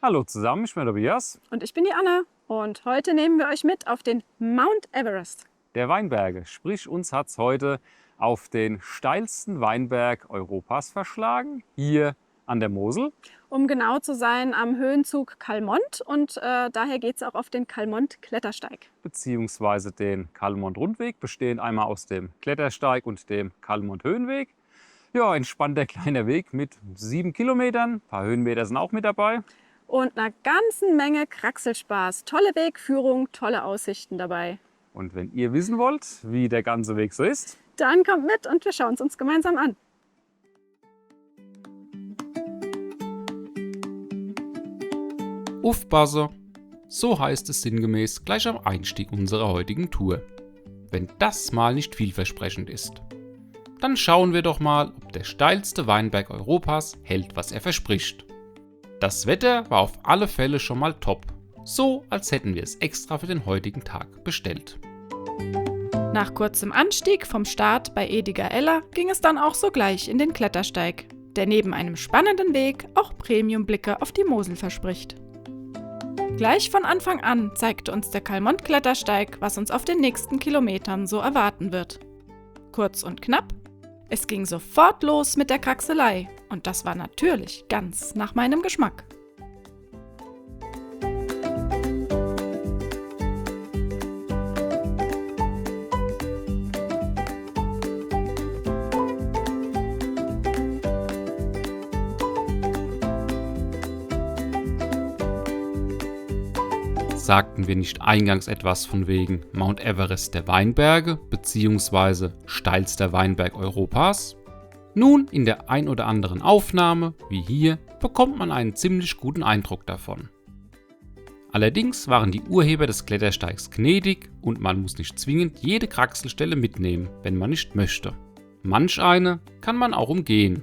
Hallo zusammen, ich bin Tobias. Und ich bin die Anna und heute nehmen wir euch mit auf den Mount Everest. Der Weinberge, sprich uns hat es heute auf den steilsten Weinberg Europas verschlagen, hier an der Mosel. Um genau zu sein, am Höhenzug Kalmont und daher geht es auch auf den Kalmont-Klettersteig. Beziehungsweise den Kalmont-Rundweg, bestehend einmal aus dem Klettersteig und dem Kalmont-Höhenweg. Ja, entspannter kleiner Weg mit 7 Kilometern, ein paar Höhenmeter sind auch mit dabei. Und einer ganzen Menge Kraxelspaß. Tolle Wegführung, tolle Aussichten dabei. Und wenn ihr wissen wollt, wie der ganze Weg so ist, Dann kommt mit und wir schauen es uns gemeinsam an. Aufpasse! So heißt es sinngemäß gleich am Einstieg unserer heutigen Tour. Wenn das mal nicht vielversprechend ist. Dann schauen wir doch mal, ob der steilste Weinberg Europas hält, was er verspricht. Das Wetter war auf alle Fälle schon mal top. So, als hätten wir es extra für den heutigen Tag bestellt. Nach kurzem Anstieg vom Start bei Ediger-Eller ging es dann auch sogleich in den Klettersteig, der neben einem spannenden Weg auch Premiumblicke auf die Mosel verspricht. Gleich von Anfang an zeigte uns der Kalmont-Klettersteig, was uns auf den nächsten Kilometern so erwarten wird. Kurz und knapp, es ging sofort los mit der Kraxelei und das war natürlich ganz nach meinem Geschmack. Sagten wir nicht eingangs etwas von wegen Mount Everest der Weinberge bzw. steilster Weinberg Europas? Nun, in der ein oder anderen Aufnahme, wie hier, bekommt man einen ziemlich guten Eindruck davon. Allerdings waren die Urheber des Klettersteigs gnädig und man muss nicht zwingend jede Kraxelstelle mitnehmen, wenn man nicht möchte. Manch eine kann man auch umgehen.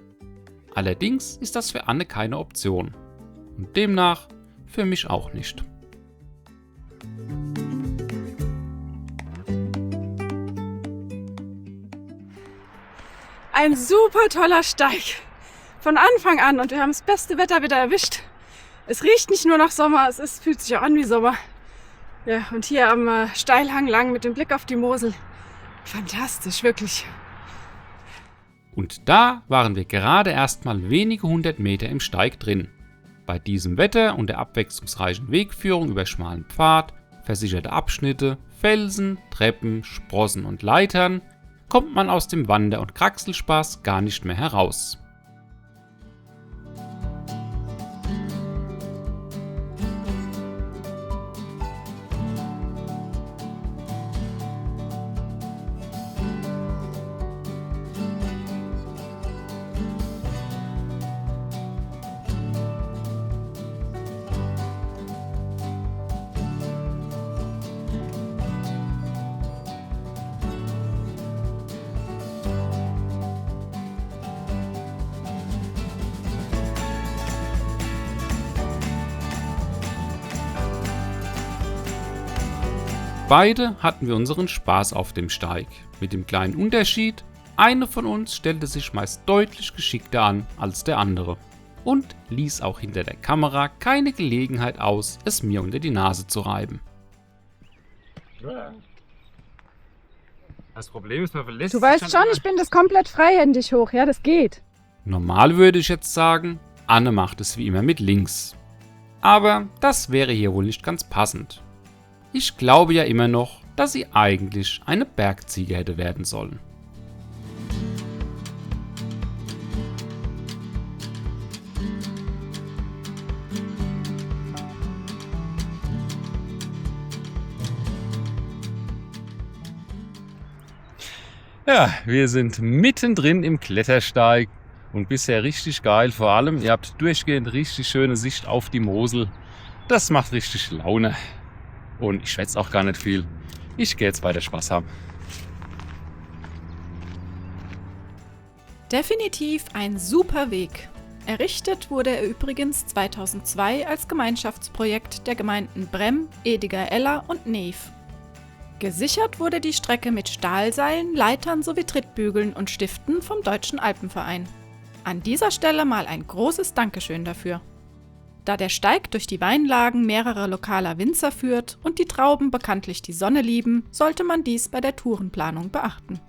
Allerdings ist das für Anne keine Option. Und demnach für mich auch nicht. Ein super toller Steig. Von Anfang an und wir haben das beste Wetter wieder erwischt. Es riecht nicht nur nach Sommer, fühlt sich auch an wie Sommer. Ja, und hier am Steilhang lang mit dem Blick auf die Mosel. Fantastisch, wirklich. Und da waren wir gerade erst mal wenige hundert Meter im Steig drin. Bei diesem Wetter und der abwechslungsreichen Wegführung über schmalen Pfad, versicherte Abschnitte, Felsen, Treppen, Sprossen und Leitern kommt man aus dem Wander- und Kraxelspaß gar nicht mehr heraus. Beide hatten wir unseren Spaß auf dem Steig, mit dem kleinen Unterschied, eine von uns stellte sich meist deutlich geschickter an als der andere und ließ auch hinter der Kamera keine Gelegenheit aus, es mir unter die Nase zu reiben. das Problem ist, man verlässt Du weißt schon, ich bin das komplett freihändig hoch, ja, das geht. Normal würde ich jetzt sagen, Anne macht es wie immer mit links. Aber das wäre hier wohl nicht ganz passend. Ich glaube ja immer noch, dass sie eigentlich eine Bergziege hätte werden sollen. Ja, wir sind mittendrin im Klettersteig und bisher richtig geil. Vor allem, ihr habt durchgehend richtig schöne Sicht auf die Mosel. Das macht richtig Laune. Und ich schwätze auch gar nicht viel. Ich gehe jetzt weiter Spaß haben. Definitiv ein super Weg. Errichtet wurde er übrigens 2002 als Gemeinschaftsprojekt der Gemeinden Brem, Ediger-Eller und Neef. Gesichert wurde die Strecke mit Stahlseilen, Leitern sowie Trittbügeln und Stiften vom Deutschen Alpenverein. An dieser Stelle mal ein großes Dankeschön dafür. Da der Steig durch die Weinlagen mehrerer lokaler Winzer führt und die Trauben bekanntlich die Sonne lieben, sollte man dies bei der Tourenplanung beachten.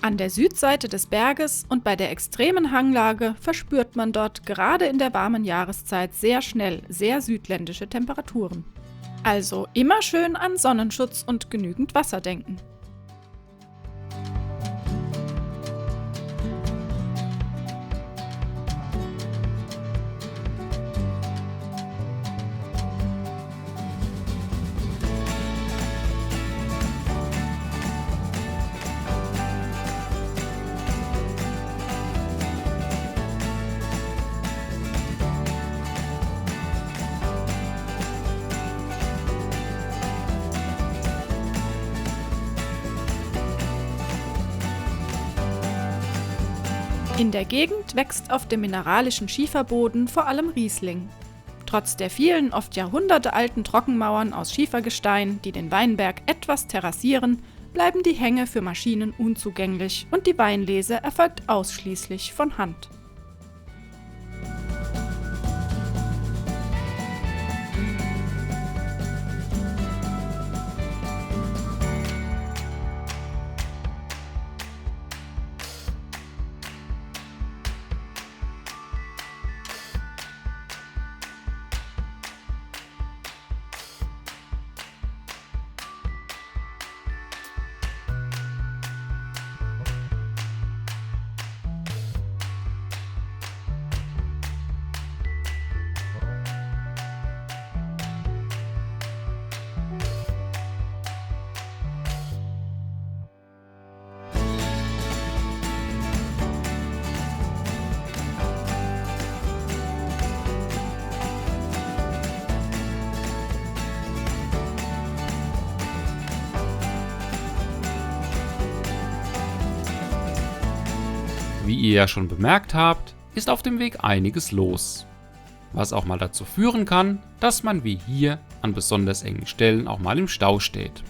An der Südseite des Berges und bei der extremen Hanglage verspürt man dort gerade in der warmen Jahreszeit sehr schnell sehr südländische Temperaturen. Also immer schön an Sonnenschutz und genügend Wasser denken. In der Gegend wächst auf dem mineralischen Schieferboden vor allem Riesling. Trotz der vielen, oft jahrhundertealten Trockenmauern aus Schiefergestein, die den Weinberg etwas terrassieren, bleiben die Hänge für Maschinen unzugänglich und die Weinlese erfolgt ausschließlich von Hand. Wie ihr ja schon bemerkt habt, ist auf dem Weg einiges los. Was auch mal dazu führen kann, dass man wie hier an besonders engen Stellen auch mal im Stau steht.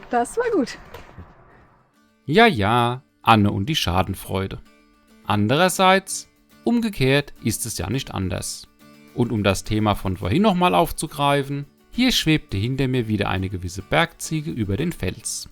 Das war gut. Ja, Anne und die Schadenfreude. Andererseits, umgekehrt ist es ja nicht anders. Und um das Thema von vorhin nochmal aufzugreifen, hier schwebte hinter mir wieder eine gewisse Bergziege über den Fels.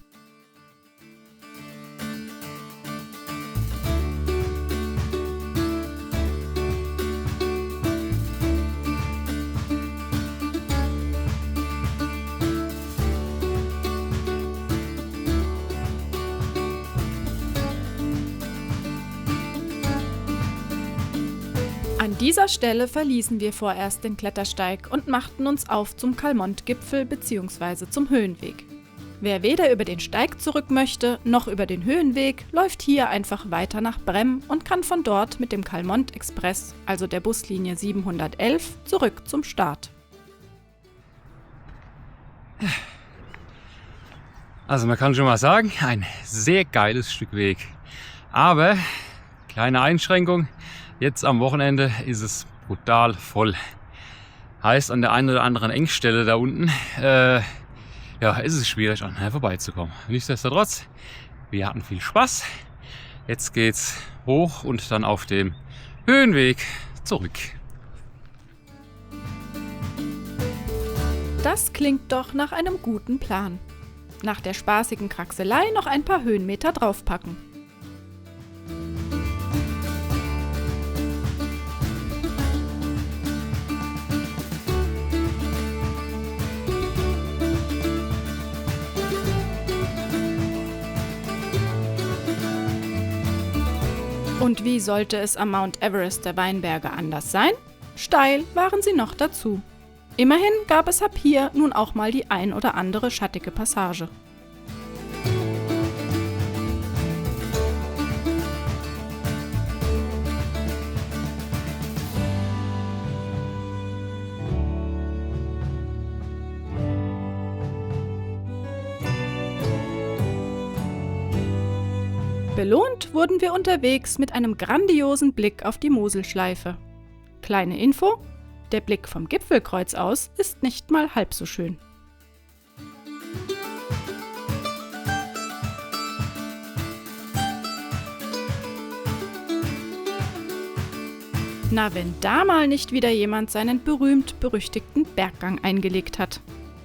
An dieser Stelle verließen wir vorerst den Klettersteig und machten uns auf zum Kalmont-Gipfel bzw. zum Höhenweg. Wer weder über den Steig zurück möchte, noch über den Höhenweg, läuft hier einfach weiter nach Brem und kann von dort mit dem Kalmont Express, also der Buslinie 711, zurück zum Start. Also man kann schon mal sagen, ein sehr geiles Stück Weg. Aber, kleine Einschränkung, jetzt am Wochenende ist es brutal voll. Heißt, an der einen oder anderen Engstelle da unten, ist es schwierig, an vorbeizukommen. Nichtsdestotrotz, wir hatten viel Spaß. Jetzt geht's hoch und dann auf dem Höhenweg zurück. Das klingt doch nach einem guten Plan. Nach der spaßigen Kraxelei noch ein paar Höhenmeter draufpacken. Und wie sollte es am Mount Everest der Weinberge anders sein? Steil waren sie noch dazu. Immerhin gab es ab hier nun auch mal die ein oder andere schattige Passage. Belohnt wurden wir unterwegs mit einem grandiosen Blick auf die Moselschleife. Kleine Info: Der Blick vom Gipfelkreuz aus ist nicht mal halb so schön. Na, wenn da mal nicht wieder jemand seinen berühmt-berüchtigten Berggang eingelegt hat.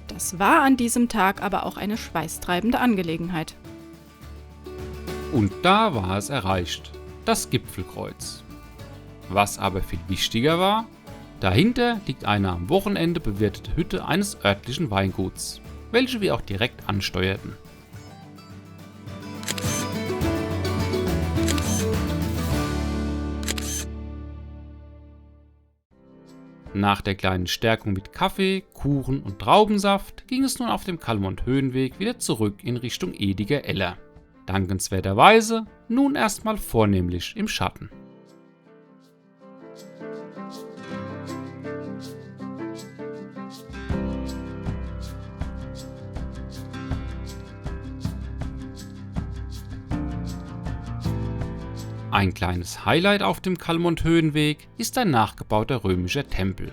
Das war an diesem Tag aber auch eine schweißtreibende Angelegenheit. Und da war es erreicht, das Gipfelkreuz. Was aber viel wichtiger war: Dahinter liegt eine am Wochenende bewirtete Hütte eines örtlichen Weinguts, welche wir auch direkt ansteuerten. Nach der kleinen Stärkung mit Kaffee, Kuchen und Traubensaft ging es nun auf dem Kalmont-Höhenweg wieder zurück in Richtung Ediger Eller. Dankenswerterweise nun erstmal vornehmlich im Schatten. Ein kleines Highlight auf dem Kalmont-Höhenweg ist ein nachgebauter römischer Tempel.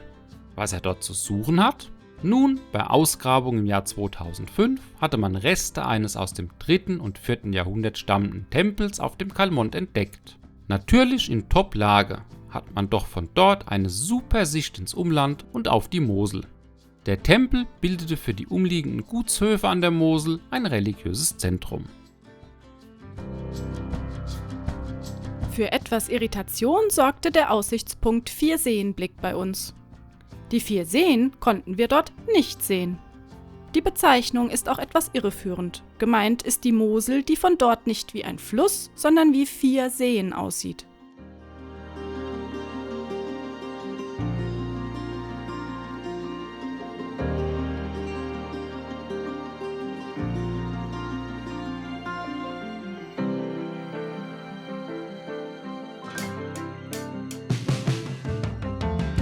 Was er dort zu suchen hat? Nun, bei Ausgrabungen im Jahr 2005 hatte man Reste eines aus dem 3. und 4. Jahrhundert stammenden Tempels auf dem Kalmont entdeckt. Natürlich in Top-Lage, hat man doch von dort eine super Sicht ins Umland und auf die Mosel. Der Tempel bildete für die umliegenden Gutshöfe an der Mosel ein religiöses Zentrum. Für etwas Irritation sorgte der Aussichtspunkt 4-Seen-Blick bei uns. Die 4 Seen konnten wir dort nicht sehen. Die Bezeichnung ist auch etwas irreführend. Gemeint ist die Mosel, die von dort nicht wie ein Fluss, sondern wie 4 Seen aussieht.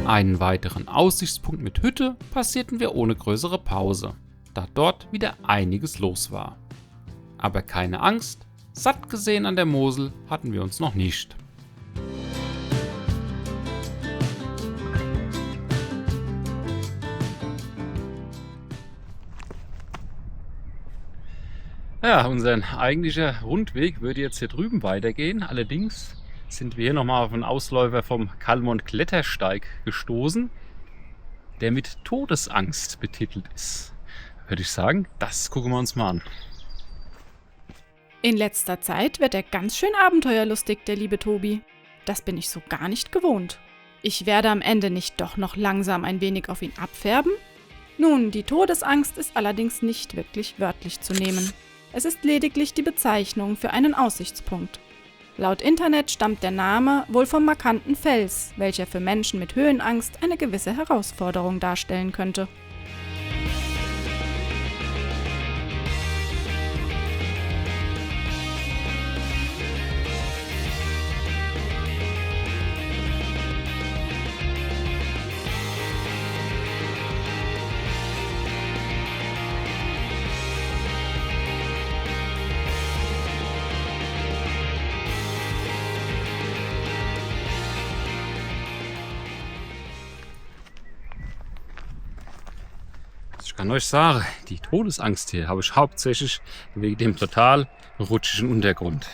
Einen weiteren Aussichtspunkt mit Hütte passierten wir ohne größere Pause, da dort wieder einiges los war. Aber keine Angst, satt gesehen an der Mosel hatten wir uns noch nicht. Ja, unser eigentlicher Rundweg würde jetzt hier drüben weitergehen. Allerdings sind wir hier nochmal auf einen Ausläufer vom Kalmont-Klettersteig gestoßen, der mit Todesangst betitelt ist. Würde ich sagen, das gucken wir uns mal an. In letzter Zeit wird er ganz schön abenteuerlustig, der liebe Tobi. Das bin ich so gar nicht gewohnt. Ich werde am Ende nicht doch noch langsam ein wenig auf ihn abfärben? Nun, die Todesangst ist allerdings nicht wirklich wörtlich zu nehmen. Es ist lediglich die Bezeichnung für einen Aussichtspunkt. Laut Internet stammt der Name wohl vom markanten Fels, welcher für Menschen mit Höhenangst eine gewisse Herausforderung darstellen könnte. Ich kann euch sagen, die Todesangst hier habe ich hauptsächlich wegen dem total rutschigen Untergrund.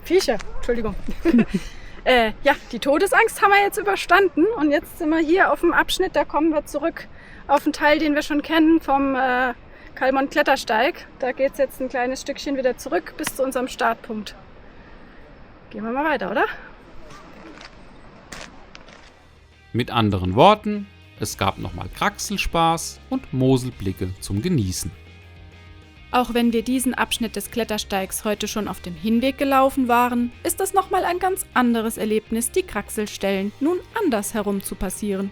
Viecher, Entschuldigung. Ja, die Todesangst haben wir jetzt überstanden und jetzt sind wir hier auf dem Abschnitt, da kommen wir zurück auf einen Teil, den wir schon kennen vom Kalmont-Klettersteig. Da geht es jetzt ein kleines Stückchen wieder zurück bis zu unserem Startpunkt. Gehen wir mal weiter, oder? Mit anderen Worten, es gab nochmal Kraxelspaß und Moselblicke zum Genießen. Auch wenn wir diesen Abschnitt des Klettersteigs heute schon auf dem Hinweg gelaufen waren, ist es nochmal ein ganz anderes Erlebnis, die Kraxelstellen nun anders herum zu passieren.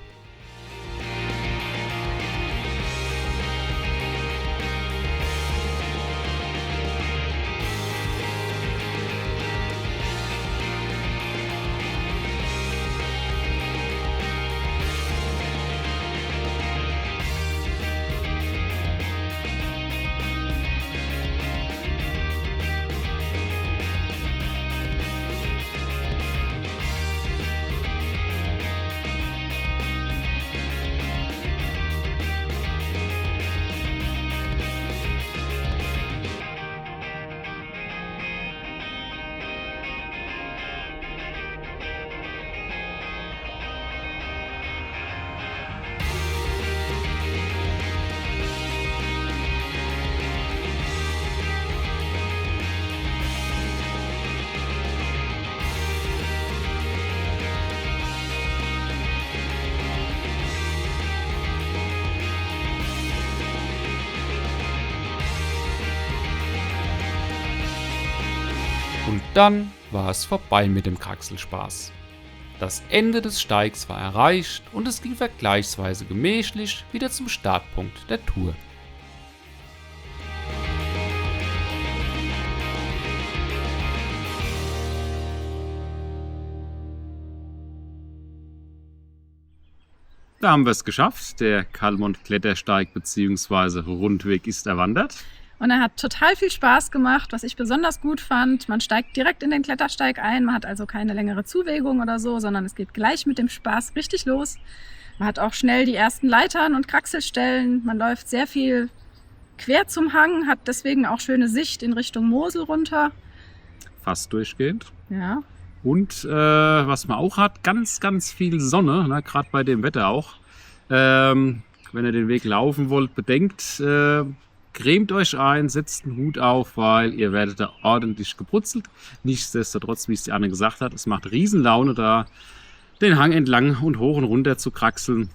dann war es vorbei mit dem Kraxelspaß. Das Ende des Steigs war erreicht und es ging vergleichsweise gemächlich wieder zum Startpunkt der Tour. Da haben wir es geschafft. Der Kalmont-Klettersteig bzw. Rundweg ist erwandert. Und er hat total viel Spaß gemacht, was ich besonders gut fand. Man steigt direkt in den Klettersteig ein, man hat also keine längere Zuwägung oder so, sondern es geht gleich mit dem Spaß richtig los. Man hat auch schnell die ersten Leitern und Kraxelstellen. Man läuft sehr viel quer zum Hang, hat deswegen auch schöne Sicht in Richtung Mosel runter. Fast durchgehend. Ja. Und was man auch hat, ganz, ganz viel Sonne, ne, gerade bei dem Wetter auch. Wenn ihr den Weg laufen wollt, bedenkt, cremt euch ein, setzt einen Hut auf, weil ihr werdet da ordentlich gebrutzelt. Nichtsdestotrotz, wie es die Anne gesagt hat, es macht Riesenlaune, da den Hang entlang und hoch und runter zu kraxeln.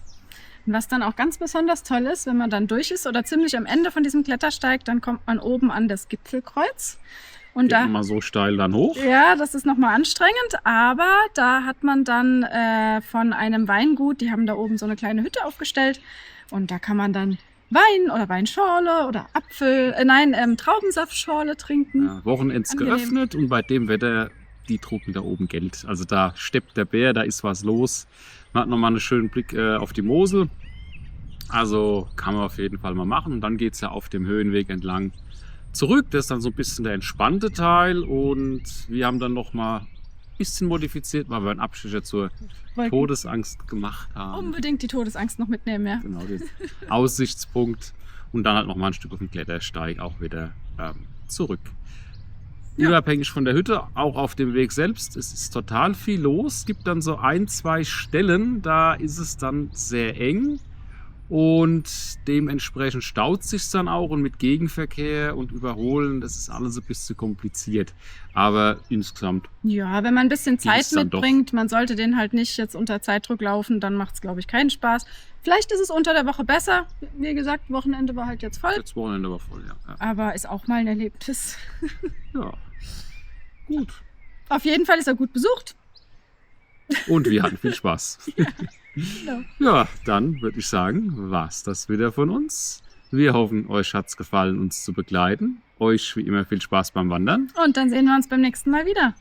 Und was dann auch ganz besonders toll ist, wenn man dann durch ist oder ziemlich am Ende von diesem Klettersteig, dann kommt man oben an das Gipfelkreuz. Und Geht mal so steil dann hoch. Ja, das ist nochmal anstrengend, aber da hat man dann von einem Weingut, die haben da oben so eine kleine Hütte aufgestellt und da kann man dann Wein oder Weinschorle oder Traubensaftschorle trinken. Ja, Wochenends Angenehm. geöffnet und bei dem Wetter, die drucken da oben Geld. Also da steppt der Bär, da ist was los. Man hat nochmal einen schönen Blick auf die Mosel. Also kann man auf jeden Fall mal machen. Und dann geht es ja auf dem Höhenweg entlang zurück. Das ist dann so ein bisschen der entspannte Teil. Und wir haben dann nochmal ein bisschen modifiziert, weil wir einen Abstecher zur Todesangst gemacht haben. Unbedingt die Todesangst noch mitnehmen, ja. Genau, den Aussichtspunkt. Und dann halt nochmal ein Stück auf dem Klettersteig auch wieder zurück. Ja. Unabhängig von der Hütte, auch auf dem Weg selbst, es ist total viel los. Es gibt dann so 1, 2 Stellen, da ist es dann sehr eng. Und dementsprechend staut sich dann auch und mit Gegenverkehr und Überholen, das ist alles ein bisschen kompliziert. Aber insgesamt, Ja, wenn man ein bisschen Zeit Ging's dann doch. mitbringt, man sollte den halt nicht jetzt unter Zeitdruck laufen, dann macht es, glaube ich, keinen Spaß. Vielleicht ist es unter der Woche besser. Wie gesagt, Wochenende war halt jetzt voll, das Wochenende war voll, ja. aber ist auch mal ein Erlebnis. Ja, gut. Auf jeden Fall ist er gut besucht. Und wir hatten viel Spaß. Genau. Ja, dann würde ich sagen, war's das wieder von uns. Wir hoffen, euch hat's gefallen, uns zu begleiten. Euch wie immer viel Spaß beim Wandern. Und dann sehen wir uns beim nächsten Mal wieder.